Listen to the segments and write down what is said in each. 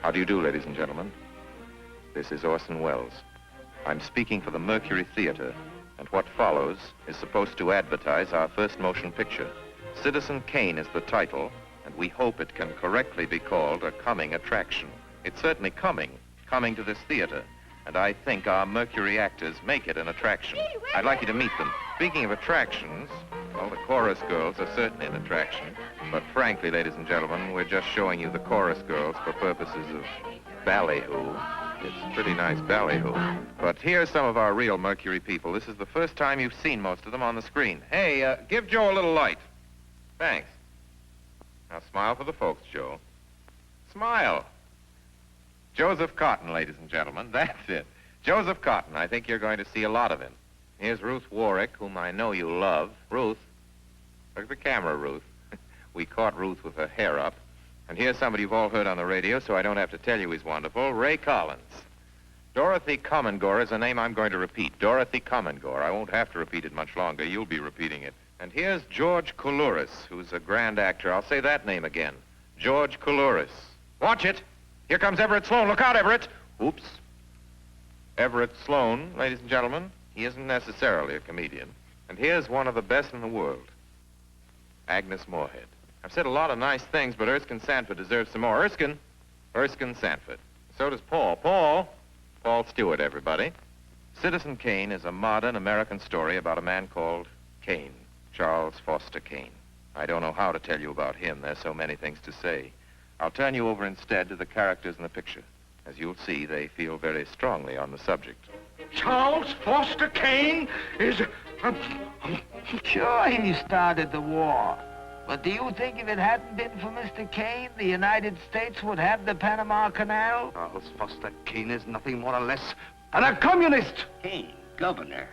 How do you do, ladies and gentlemen? This is Orson Welles. I'm speaking for the Mercury Theater, and what follows is supposed to advertise our first motion picture. Citizen Kane is the title, and we hope it can correctly be called a coming attraction. It's certainly coming to this theater, and I think our Mercury actors make it an attraction. I'd like you to meet them. Speaking of attractions, well, the chorus girls are certainly an attraction, but frankly, ladies and gentlemen, we're just showing you the chorus girls for purposes of ballyhoo. It's pretty nice ballyhoo. But here's some of our real Mercury people. This is the first time you've seen most of them on the screen. Hey, give Joe a little light. Thanks. Now smile for the folks, Joe. Smile. Joseph Cotten, ladies and gentlemen. That's it. Joseph Cotten. I think you're going to see a lot of him. Here's Ruth Warwick, whom I know you love. Ruth. Look at the camera, Ruth. We caught Ruth with her hair up. And here's somebody you've all heard on the radio, so I don't have to tell you he's wonderful. Ray Collins. Dorothy Comingore is a name I'm going to repeat. Dorothy Comingore. I won't have to repeat it much longer. You'll be repeating it. And here's George Coulouris, who's a grand actor. I'll say that name again. George Coulouris. Watch it. Here comes Everett Sloane. Look out, Everett. Oops. Everett Sloane, ladies and gentlemen. He isn't necessarily a comedian. And here's one of the best in the world. Agnes Moorehead. I've said a lot of nice things, but Erskine Sanford deserves some more. Erskine Sanford. So does Paul. Paul Stewart, everybody. Citizen Kane is a modern American story about a man called Kane, Charles Foster Kane. I don't know how to tell you about him. There's so many things to say. I'll turn you over instead to the characters in the picture. As you'll see, they feel very strongly on the subject. Charles Foster Kane is... Sure, he started the war. But do you think if it hadn't been for Mr. Kane, the United States would have the Panama Canal? Charles Foster Kane is nothing more or less than a communist. Kane, governor.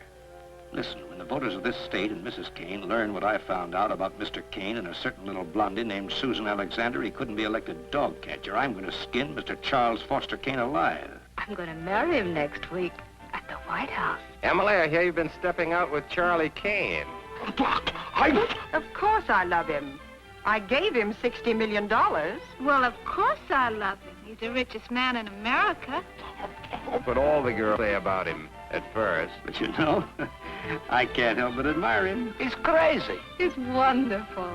Listen, when the voters of this state and Mrs. Kane learn what I found out about Mr. Kane and a certain little blondie named Susan Alexander, he couldn't be elected dog catcher. I'm going to skin Mr. Charles Foster Kane alive. I'm going to marry him next week at the White House. Emily, I hear you've been stepping out with Charlie Kane. Of course I love him. I gave him $60 million. Well, of course I love him. He's the richest man in America. That's what all the girls say about him at first. But you know, I can't help but admire him. He's crazy. He's wonderful.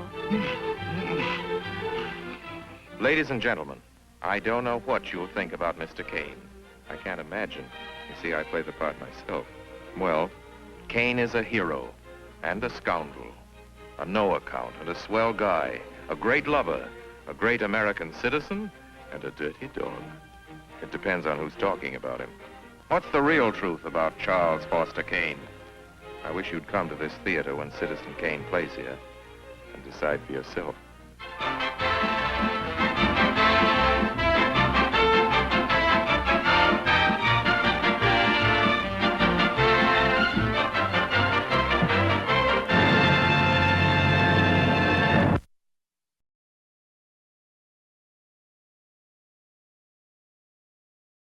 Ladies and gentlemen, I don't know what you'll think about Mr. Kane. I can't imagine. You see, I play the part myself. Well, Kane is a hero and a scoundrel, a no-account and a swell guy, a great lover, a great American citizen, and a dirty dog. It depends on who's talking about him. What's the real truth about Charles Foster Kane? I wish you'd come to this theater when Citizen Kane plays here and decide for yourself.